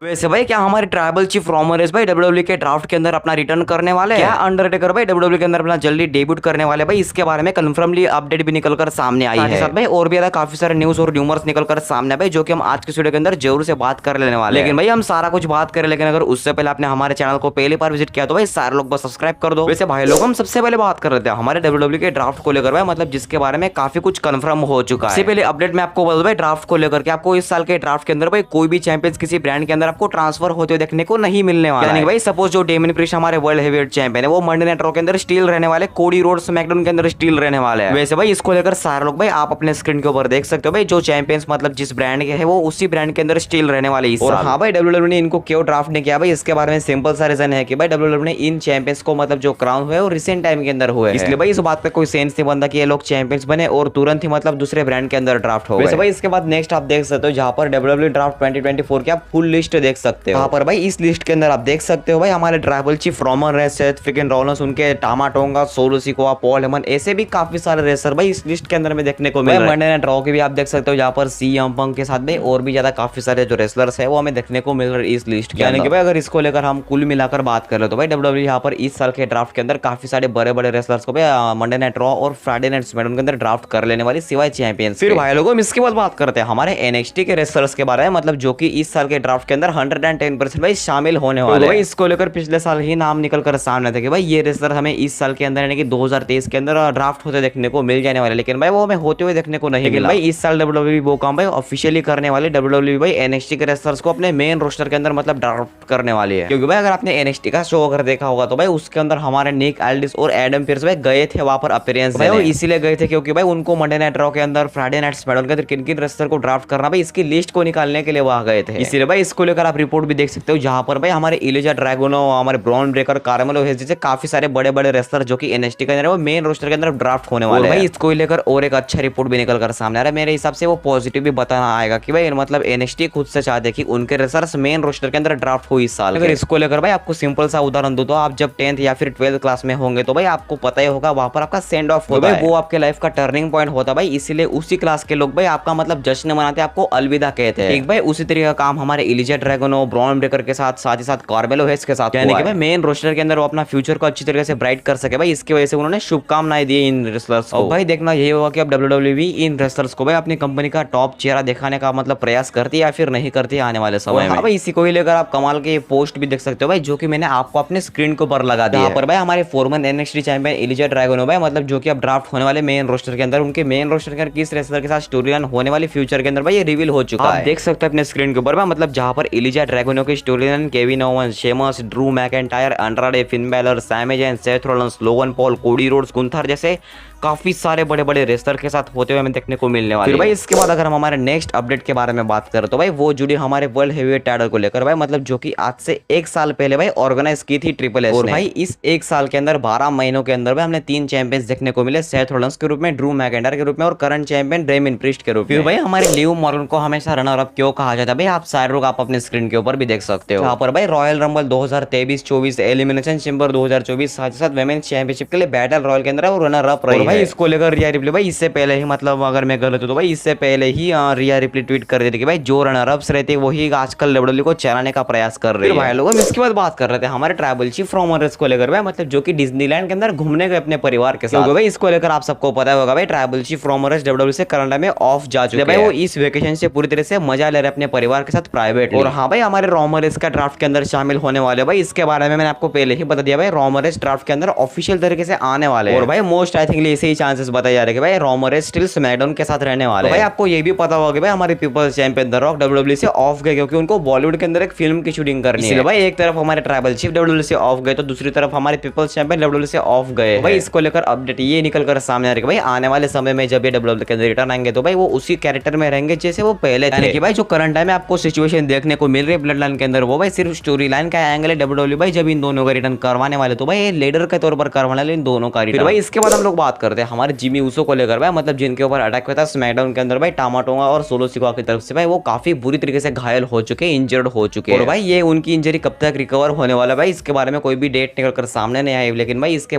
वैसे भाई क्या हमारे ट्राइबल चीफ रोमन रेंस भाई डब्ल्यूडब्ल्यूई के ड्राफ्ट के अंदर अपना रिटर्न करने वाले हैं? क्या अंडरटेकर भाई डब्ल्यूडब्ल्यूई के अंदर अपना जल्दी डेब्यूट करने वाले भाई? इसके बारे में कंफर्मली अपडेट भी निकलकर सामने आई है। साथ भाई और भी ज्यादा काफी सारे न्यूज और र्यूमर्स निकलकर सामने भाई, जो कि हम आज के वीडियो के अंदर जरूर से बात कर लेने वाले हैं। लेकिन भाई हम सारा कुछ बात करें, लेकिन अगर उससे पहले आपने हमारे चैनल को पहली बार विजिट किया तो भाई सारे लोग बस सब्सक्राइब कर दो। वैसे भाई लोग हम सबसे पहले बात कर रहे थे हमारे डब्ल्यूडब्ल्यूई के ड्राफ्ट को लेकर भाई, मतलब जिसके बारे में काफी कुछ कंफर्म हो चुका है। सबसे पहले अपडेट मैं आपको बता भाई ड्राफ्ट को लेकर के, आपको इस साल के ड्राफ्ट के अंदर भाई कोई भी चैंपियंस किसी ब्रांड के अंदर आपको ट्रांसफर होते देखने को नहीं मिलने वाला है। भाई सपोज जो डेमियन प्रीस्ट हमारे वर्ल्ड हेवीवेट चैंपियन है, वो मंडे नाइट रॉ के अंदर स्टील रहने वाले, कोडी रोड्स स्मैकडाउन के अंदर स्टील रहने वाले हैं। वैसे भाई इसको लेकर सारे लोग भाई आप अपने स्क्रीन के ऊपर देख सकते हो भाई, जो चैंपियंस मतलब जिस ब्रांड के है वो उसी ब्रांड के अंदर स्टील रहने वाले इस साल। हाँ भाई डब्ल्यूडब्ल्यूई ने इनको क्यों ड्राफ्ट नहीं किया भाई, इसके बारे में सिंपल सा रीजन है कि भाई डब्ल्यूडब्ल्यूई ने इन चैंपियंस को मतलब जो क्राउन हुए वो रिसेंट टाइम के अंदर हुए, इसलिए भाई इस बात पे कोई सेंस नहीं बनता कि ये लोग चैंपियंस बने और तुरंत ही मतलब दूसरे ब्रांड के अंदर ड्राफ्ट हो। वैसे भाई इसके बाद नेक्स्ट आप देख सकते हो जहां पर डब्ल्यूडब्ल्यूई ड्राफ्ट 2024 की आप फुल लिस्ट देख सकते हो। वहां पर भाई इस लिस्ट के अंदर आप देख सकते हो भाई हमारे tribal chief Roman Reigns, Seth freakin Rollins, उनके Tama Tonga, Solo Sikoa, Paul Heyman, ऐसे भी काफी सारे रेसर भाई इस लिस्ट के अंदर में देखने को मिल रहे हैं। मंडे नाइट रॉ के भी आप देख सकते हो जहां पर सीएम पंक के साथ भाई और भी ज्यादा काफी सारे जो रेसलर्स है वो हमें देखने को मिल रहे हैं इस लिस्ट के। यानी कि भाई अगर इसको लेकर हम कुल मिलाकर बात कर ले तो भाई डब्ल्यूडब्ल्यूई यहाँ पर इस साल के ड्राफ्ट के अंदर काफी सारे बड़े बड़े रेसलर्स को भाई मंडे नाइट रॉ और फ्राइडे नाइट स्मैकडाउन के अंदर ड्राफ्ट कर लेने वाली सिवाय चैंपियंस। फिर भाई लोगों इसके बाद बात करते हैं हमारे एनएक्सटी के रेसलर्स के बारे में, मतलब जो कि इस साल के ड्राफ्ट के अंदर 110% भाई शामिल होने वाले हैं। इसको लेकर पिछले साल ही नाम निकल कर सामने थे कि भाई ये रेसलर हमें इस साल के अंदर यानी कि 2023 के अंदर ड्राफ्ट होते देखने को मिल जाने वाले, लेकिन भाई वो हमें होते हुए देखने को नहीं मिला। भाई इस साल डब्ल्यूडब्ल्यूई वो काम भाई ऑफिशियली करने वाले, डब्ल्यूडब्ल्यूई भाई एनएक्सटी के रेसलर्स को अपने मेन रोस्टर के अंदर मतलब ड्राफ्ट करने वाली है। क्योंकि भाई अगर आपने एनएक्सटी का शो अगर देखा होगा तो भाई उसके अंदर हमारे निक एल्डिस और एडम पीयर्स भाई गए थे वहां पर अपीयरेंस देने, और इसीलिए गए थे क्योंकि भाई उनको मंडे नाइट रॉ के अंदर फ्राइडे नाइट स्मैकडाउन के अंदर किन किन रेसलर को ड्राफ्ट करना भाई इसकी लिस्ट को निकालने के लिए वहां गए थे। इसीलिए भाई इसको लेकर आप रिपोर्ट भी देख सकते हो जहां पर भाई हमारे इलिजा ड्रैगोनो, हमारे ब्रॉन ब्रेकर, कार्मेलो हेज जैसे काफी सारे बड़े बड़े रेसलर जो कि एनएक्सटी के अंदर वो मेन रोस्टर के अंदर ड्राफ्ट होने वाले हैं। भाई इसको लेकर और एक अच्छा रिपोर्ट भी निकल कर सामने आ रहा है, मेरे हिसाब से वो पॉजिटिव भी बताना आएगा कि भाई मतलब एनएक्सटी खुद से चाहते कि उनके रेसलर्स मेन रोस्टर के अंदर ड्राफ्ट हो इस साल। अगर इसको लेकर भाई आपको सिंपल सा उदाहरण दो तो आप जब 10th या फिर 12th क्लास में होंगे तो भाई आपको पता ही होगा वहां पर आपका सेंड ऑफ होता है, वो आपके लाइफ का टर्निंग पॉइंट होता है भाई, इसीलिए उसी क्लास के लोग भाई आपका मतलब जश्न मनाते हैं, आपको अलविदा कहते हैं। एक भाई उसी तरीके का काम हमारे इलिजा ड्रैगोनो, ब्रॉन ब्रेकर के साथ ही साथ कार्मेलो हेज के साथ, यानी कि भाई मेन रोस्टर के अंदर वो अपना फ्यूचर को अच्छी तरीके से ब्राइट कर सके भाई, इसकी वजह से उन्होंने शुभकामनाएं दी इन रेसलर्स को। भाई देखना यही होगा कि अब डब्ल्यूडब्ल्यूई इन रेसलर्स को भाई अपनी कंपनी का टॉप चेहरा दिखाने का मतलब प्रयास करती है या फिर नहीं करती है आने वाले समय में। भाई इसी को ही लेकर आप कमाल के पोस्ट भी देख सकते हो भाई, जो कि मैंने आपको अपने स्क्रीन के ऊपर लगा दिया। यहाँ पर भाई हमारे फॉर्मर एनएक्सटी चैंपियन इलिजा ड्रैगोनो भाई मतलब जो कि अब ड्राफ्ट होने वाले मेन रोस्टर के अंदर, उनके मेन रोस्टर के अंदर किस रेसलर के साथ स्टोरी लाइन होने वाली फ्यूचर के अंदर भाई ये रिवील हो चुका है। आप देख सकते हैं अपने स्क्रीन के ऊपर भाई, मतलब जहां पर इलिजा ड्रैगोनो की storyline Kevin Owens, Sheamus, Drew McIntyre, Andrade, Finn Balor, Sami Zayn, Seth Rollins, Logan Paul, Cody Rhodes, Gunther जैसे काफी सारे बड़े बड़े रेसलर के साथ होते हुए हमें देखने को मिलने वाले। फिर भाई इसके बाद अगर हम हमारे नेक्स्ट अपडेट के बारे में बात करें तो भाई वो जुड़ी हमारे वर्ल्ड हेवीवेट टाइटल को लेकर भाई, मतलब जो कि आज से 1 साल पहले भाई ऑर्गेनाइज की थी ट्रिपल एच, और भाई इस 1 साल के अंदर 12 महीनों के अंदर भाई हमने 3 चैंपियंस देखने को मिले, सेथ रॉलिंस के रूप में, ड्रू मैकइंटायर के रूप में और करंट चैंपियन डेमियन प्रीस्ट के रूप में। फिर भाई हमारे लिव मॉर्गन को हमेशा रनर अप क्यों कहा जाता है भाई, आप सारे लोग आप अपने स्क्रीन के ऊपर भी देख सकते हो। यहाँ पर भाई रॉयल रंबल 2023-24, एलिमिनेशन चैम्बर 2024, साथ ही साथ वुमेन्स चैंपियनशिप के लिए बैटल रॉयल के अंदर वो रनर अप रही है। भाई इसको लेकर रिया रिप्ले भाई इससे पहले ही, मतलब अगर मैं गलत हूं तो भाई इससे पहले ही रिया रिप्ले ट्वीट कर देती कि भाई जो रनर अप्स रहते वही आजकल डब्ल्यूडब्ल्यूई को चलाने का प्रयास कर रहे हैं। भाई लोग हम इसके बाद बात कर रहे थे हमारे ट्राइबल चीफ रोमन रेंस को लेकर भाई, मतलब जो कि डिज्नीलैंड के अंदर घूमने गए अपने परिवार के साथ। भाई इसको लेकर आप सबको पता होगा भाई tribal chief Roman Reigns WWE से कनाडा में ऑफ जा चुके हैं भाई, वो इस वेकेशन से पूरी तरह से मजा ले रहे अपने परिवार के साथ प्राइवेट। और हाँ भाई हमारे रोमन रेंस का ड्राफ्ट के अंदर शामिल होने वाले भाई, इसके बारे में मैंने आपको पहले ही बता दिया भाई, रोमन रेंस ड्राफ्ट के अंदर ऑफिशियल तरीके से आने वाले। और भाई मोस्ट आई थिंक ऐसे ही चांसेस बताए जा रहे हैं कि भाई रोमन रेंस स्टिल स्मैकडाउन के साथ रहने वाले। भाई आपको ये भी पता होगा कि भाई हमारे people's champion the rock WWE से ऑफ गए क्योंकि उनको बॉलीवुड के अंदर एक फिल्म की शूटिंग करनी है। भाई एक तरफ हमारे ट्राइबल चीफ डब्ल्यूडब्ल्यूई से ऑफ गए तो दूसरी तरफ हमारे पीपल्स चैंपियन डब्ल्यूडब्ल्यूई से ऑफ गए। भाई इसको लेकर अपडेट ये निकल कर सामने आ रही है भाई आने वाले समय में जब ये डब्ल्यूडब्ल्यूई के अंदर रिटर्न आएंगे तो भाई वो उसी कैरेक्टर में रहेंगे जैसे वो पहले थे। कि भाई जो करंट टाइम में आपको सिचुएशन देखने को मिल रही है ब्लड लाइन के अंदर, वो भाई सिर्फ स्टोरी लाइन का एंगल है। डब्ल्यूडब्ल्यूई भाई जब इन दोनों का रिटर्न करवाने वाले तो भाई लीडर के तौर पर करवाने वाले इन दोनों का रिटर्न। भाई इसके बाद हम लोग बात करते करते हैं हमारे जिमी ऊसो को लेकर भाई, मतलब जिनके ऊपर अटैक हुआ था स्मैकडाउन के अंदर भाई टामाटोंगा और सोलो सिकोआ की तरफ से भाई, वो काफी बुरी तरीके से घायल हो चुके हैं, इंजर्ड हो चुके हैं। और भाई ये उनकी इंजरी कब तक रिकवर होने वाला भाई, इसके बारे में कोई भी डेट निकल कर सामने नहीं आई, लेकिन भाई इसके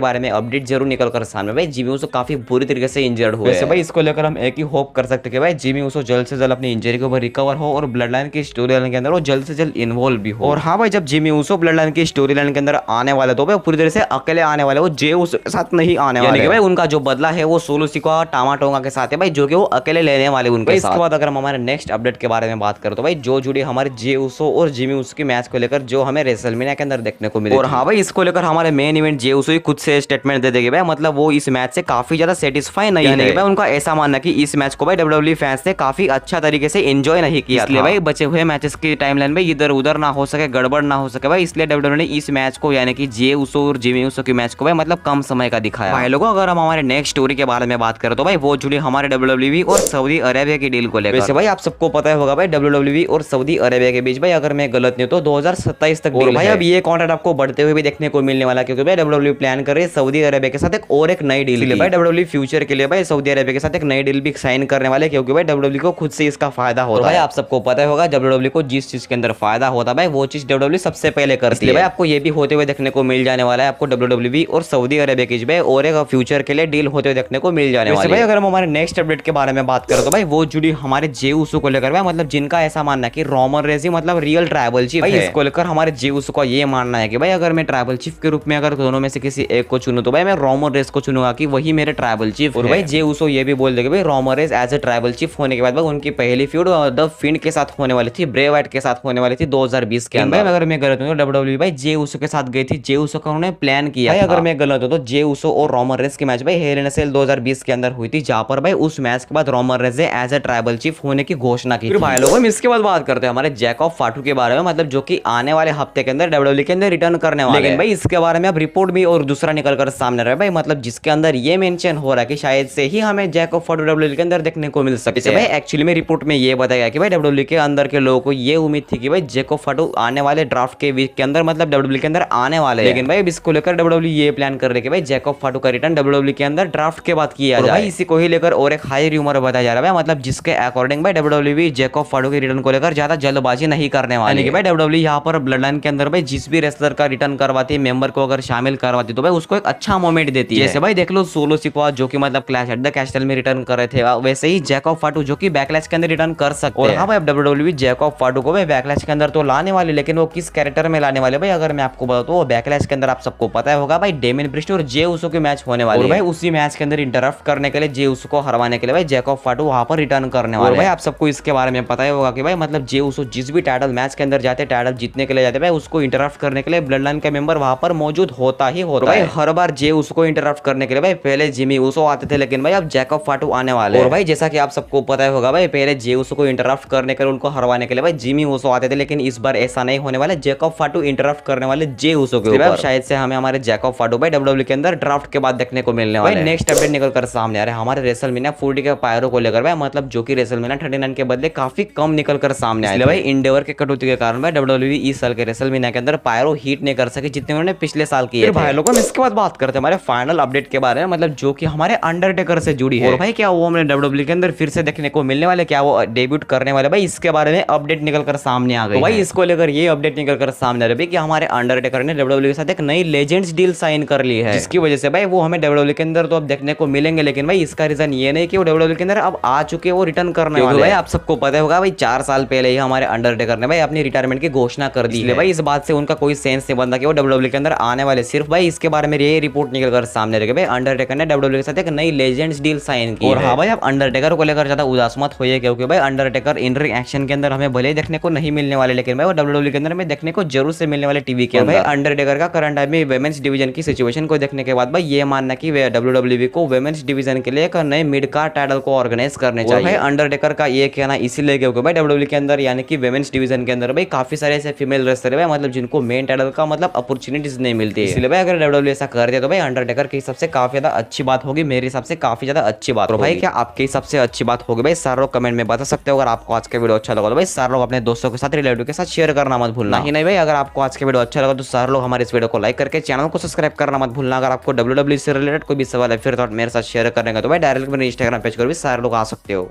बारे में अपडेट जरूर निकल कर सामने भाई जिमी ऊसो काफी बुरी तरीके से इंजर्ड हुए। वैसे भाई इसको लेकर हम एक ही होप कर सकते हैं भाई जिमी ऊसो जल्द से जल्द अपनी इंजरी के ऊपर रिकवर हो और ब्लड लाइन की स्टोरी लाइन के अंदर वो जल्द से जल्द इन्वॉल्व भी हो। और हाँ भाई जब जिमी ऊसो ब्लड लाइन की स्टोरी लाइन के अंदर आने वाले तो भाई पूरी तरह से अकेले आने वाले, वो जे ऊसो के साथ नहीं आने वाले, यानी कि भाई उनका जो बदला है वो सोलो सिकोआ टामाटोंगा के साथ है भाई, जो कि वो अकेले लेने वाले उनके साथ। इसके बाद अगर हम हमारे नेक्स्ट अपडेट के बारे में बात करें तो भाई जो जुड़ी हमारे जे ऊसो और जिमी ऊसो की मैच को लेकर जो हमें रेसलमेनिया के अंदर देखने को मिली। और हाँ भाई इसको लेकर हमारे मेन इवेंट जे ऊसो ही खुद से स्टेटमेंट दे देंगे भाई, मतलब वो इस मैच से काफी ज्यादा सेटिस्फाई नहीं है भाई, उनका ऐसा मानना कि इस मैच को भाई डब्ल्यूडब्ल्यूई फैंस ने काफी अच्छा तरीके से एंजॉय नहीं किया, इसलिए भाई बचे हुए मैचेस की टाइमलाइन में इधर उधर ना हो सके, गड़बड़ ना हो सके भाई, इसलिए डब्ल्यूडब्ल्यूई ने इस मैच को यानी कि जे ऊसो और जिमी ऊसो की मैच को भाई मतलब कम समय का दिखाया। भाई लोगों अगर हम हमारे नेक्स्ट स्टोरी के बारे में बात करें तो भाई वो जुड़ी हमारे डब्ल्यूडब्ल्यूई और सऊदी अरेबिया की डील को लेकर। वैसे भाई आप सबको पता होगा भाई डब्ल्यूडब्ल्यूई और सऊदी अरेबिया के बीच भाई अगर मैं गलत नहीं तो 2027 तक डील भाई, अब ये कॉन्ट्रैक्ट आपको बढ़ते हुए भी देखने को मिलने वाला, क्योंकि भाई डब्ल्यूडब्ल्यूई प्लान कर रही है सऊदी अरेबिया के साथ एक नई डील भाई, डब्ल्यूडब्ल्यूई फ्यूचर के लिए भाई सऊदी अरेबिया के साथ एक नई डील भी साइन करने वाले, क्योंकि भाई डब्ल्यूडब्ल्यूई को खुद से इसका फायदा होता है। आप सबको पता होगा डब्ल्यूडब्ल्यूई को जिस चीज के अंदर फायदा होता है भाई वो चीज डब्ल्यूडब्ल्यूई सबसे पहले करती है भाई, आपको ये भी होते हुए देखने को मिल जाने वाला है, आपको डब्ल्यूडब्ल्यूई और सऊदी अरेबिया के बीच और एक फ्यूचर के लिए डील होते हुए देखने को मिल जाने वाला है। अगर हम हमारे नेक्स्ट अपडेट के बारे में बात करें तो भाई वो जुड़ी हमारे जे ऊसो को लेकर भाई, मतलब जिनका ऐसा मानना है कि रोमन रेंज ही मतलब रियल ट्राइबल चीफ है, इसको लेकर हमारे जे ऊसो का ये मानना है कि भाई अगर मैं ट्राइबल चीफ के रूप में अगर दोनों में से किसी एक को चुनूं तो भाई मैं रोमन रेंज को चुनूंगा कि वही मेरे ट्राइबल चीफ। और भाई जे ऊसो ये भी बोल देंगे भाई Roman range as a tribal chief होने के बाद भाई उनकी पहली फ्यूड द फिंड के साथ होने वाली थी, ब्रे वाइट के साथ होने वाली थी 2020 के अंदर। अगर मैं गलत हूं तो डब्ल्यूडब्ल्यूई भाई जे ऊसो के साथ गई थी, जे ऊसो का उन्होंने प्लान किया। अगर मैं गलत हूं तो जे ऊसो और रोमन रेंज की मैच भाई हेल इन अ सेल 2020 के अंदर हुई थी, जहां पर भाई उस मैच के बाद रोमन रेंज ने एज ए ट्राइबल चीफ होने की घोषणा की। फिर भाई लोगों हम इसके बाद बात करते हैं हमारे जैकब फाटू के बारे में, मतलब जो कि आने वाले हफ्ते के अंदर डब्ल्यूडब्ल्यूई के अंदर रिटर्न करने वाले हैं। लेकिन भाई इसके बारे में अब रिपोर्ट भी और दूसरा निकल कर सामने रहा है भाई, मतलब जिसके अंदर ये मेंशन हो रहा है कि शायद से ही हमें जैकब फाटू डब्ल्यूडब्ल्यूई के अंदर देखने को मिल सकते हैं। भाई एक्चुअली में रिपोर्ट में ये बताया गया कि भाई डब्ल्यूडब्ल्यूई के अंदर के लोगों को ये उम्मीद थी कि भाई जैकब फाटू आने वाले ड्राफ्ट के वीक के अंदर मतलब डब्ल्यूडब्ल्यूई के अंदर आने वाले हैं, लेकिन भाई इसको लेकर डब्ल्यूडब्ल्यूई ये प्लान कर रहे कि भाई जैकब फाटू का रिटर्न डब्ल्यूडब्ल्यूई के अंदर ड्राफ्ट के बाद किया जाए। भाई इसी को ही लेकर और एक हाई रूमर बताया जा रहा है, मतलब जिसके अकॉर्डिंग भाई डब्ल्यूडब्ल्यूई जैकब फाटू के रिटर्न को लेकर ज्यादा जल्दबाजी नहीं करने वाली है। भाई डब्ल्यूडब्ल्यूई यहाँ पर ब्लड लाइन के अंदर भाई जिस भी रेसलर का रिटर्न करवाती है, मेंबर को अगर शामिल करवाती तो भाई उसको एक अच्छा मोमेंट देती है। जैसे भाई देख लो सोलो सिकोआ जो कि मतलब क्लैश एट द कैस्टल में रिटर्न कर रहे थे, वैसे ही जैकब फाटू जो कि बैकलैश के अंदर रिटर्न कर सकते हैं। और हाँ भाई डब्ल्यूडब्ल्यूई जैकब फाटू को भाई बैकलैश के अंदर तो लाने वाले, लेकिन वो किस कैरेक्टर में लाने वाले भाई अगर मैं आपको बताऊं तो बैकलैश के अंदर आप सबको पता होगा भाई डेमियन प्रिस्ट और जे ऊसो के मैच होने वाले, और भाई उसी मैच के अंदर इंटरप्ट करने के लिए जे ऊसो को हरवाने के लिए भाई जैकब फाटू वहां पर रिटर्न करने वाले। भाई आप सबको इसके बारे में पता होगा कि भाई मतलब जे ऊसो जिस भी टाइटल मैच के अंदर जाते, टाइटल जीतने के लिए जाते भाई उसको इंटरप्ट करने के लिए ब्लड लाइन का मेंबर वहां पर मौजूद होता ही होता है। हर बार जे ऊसो को इंटरप्ट करने के लिए भाई पहले जिमी ऊसो आते थे, लेकिन भाई अब जैकब फाटू आने वाले। और भाई जैसा कि आप सबको पता होगा भाई पहले जे ऊसो को इंटरप्ट करने के लिए उनको हरवाने के लिए भाई जिमी ऊसो आते थे, लेकिन इस बार ऐसा नहीं होने वाला, जैकब फाटू इंटरप्ट करने वाले जे ऊसो के ऊपर। शायद से हमें हमारे जैकब फाटू भाई डब्ल्यूडब्ल्यूई के अंदर ड्राफ्ट के बाद देखने को मिलने वाला है। नेक्स्ट अपडेट निकल कर सामने आ रहा है हमारे रेसलमेनिया 40 के पायरो को लेकर भाई, मतलब जो कि रेसलमेनिया 39 के बदले काफी कम निकल कर सामने आया भाई इंडेवर के कटौती के कारण भाई डब्ल्यूडब्ल्यूई इस साल के रेसलमेनिया के अंदर पायरो हीट नहीं कर सके जितने उन्होंने पिछले साल किए। भाई लोगों हम इसके बाद बात करते हैं हमारे फाइनल अपडेट के बारे में, मतलब जो कि हमारे अंडरटेकर से जुड़ी है। और भाई क्या वो हमें डब्ल्यूडब्ल्यूई के अंदर फिर से देखने को मिलने वाले, क्या वो डेब्यूट करने वाले भाई, इसके बारे में अपडेट निकल कर सामने आ गई। भाई इसको लेकर ये अपडेट निकल कर सामने आ रही है कि हमारे अंडरटेकर ने डब्ल्यूडब्ल्यूई के साथ एक नई लेजेंड्स डील साइन कर ली है, जिसकी वजह से भाई वो हमें डब्ल्यूडब्ल्यूई के अंदर तो अब देखने को मिलेंगे, लेकिन भाई इसका रीजन ये नहीं कि वो डब्ल्यूडब्ल्यूई के अंदर अब आ चुके हैं, वो रिटर्न करने वाले। भाई आप सबको पता होगा भाई 4 साल पहले ही हमारे अंडरटेकर ने भाई अपनी रिटायरमेंट की घोषणा कर दी है। भाई इस बात से उनका कोई सेंस नहीं बनता कि वो डब्ल्यूडब्ल्यूई के अंदर आने वाले। सिर्फ भाई इसके बारे में ये रिपोर्ट निकल कर सामने रखे भाई अंडरटेकर ने डब्ल्यूडब्ल्यूई के साथ एक नई लेजेंड्स डील साइन की। और हाँ भाई आप अंडरटेकर को लेकर ज्यादा उदास मत होइए, क्योंकि भाई अंडरटेकर इन रिंग एक्शन के अंदर हमें भले ही देखने को नहीं मिलने वाले, लेकिन भाई वो डब्ल्यूडब्ल्यूई के अंदर हमें देखने को जरूर से मिलने वाले टीवी के अंदर। भाई अंडरटेकर का करंट टाइम में वुमेन्स डिवीजन की सिचुएशन को देखने के बाद भाई ये मानना कि डब्ल्यूडब्ल्यूई को वुमेन्स डिवीजन के लिए एक नए मिड कार्ड टाइटल को ऑर्गेनाइज करने चाहिए। भाई अंडरटेकर का ये कहना इसीलिए क्योंकि भाई डब्ल्यूडब्ल्यूई के अंदर यानी कि वुमेन्स डिवीजन के अंदर भाई काफी सारे ऐसे फीमेल रेसलर है मतलब जिनको मेन टाइटल का मतलब अपॉर्चुनिटीज नहीं मिलती है, इसलिए भाई अगर डब्ल्यूडब्ल्यूई ऐसा कर दिया तो भाई अंडरटेकर के हिसाब से काफी ज्यादा अच्छी बात होगी, मेरे हिसाब से काफी ज्यादा अच्छी बात। तो भाई क्या आपके हिसाब से अच्छी बात होगी भाई सारे लोग कमेंट में बता सकते हो। अगर आपको आज का वीडियो अच्छा लगा तो भाई सारे लोग अपने दोस्तों के साथ, रिलेटिव के साथ शेयर करना मत भूलना। ही नहीं भाई अगर आपको आज का वीडियो अच्छा लगा तो सारे लोग हमारे इस वीडियो को लाइक करके चैनल को सब्सक्राइब करना मत भूलना। अगर आपको डब्ल्यूडब्ल्यूई से रिलेटेड कोई भी ऐसे वाले फिर थॉट मेरे साथ शेयर करने का तो भाई डायरेक्ट मेरे इंस्टाग्राम पेज पर भी सारे लोग आ सकते हो।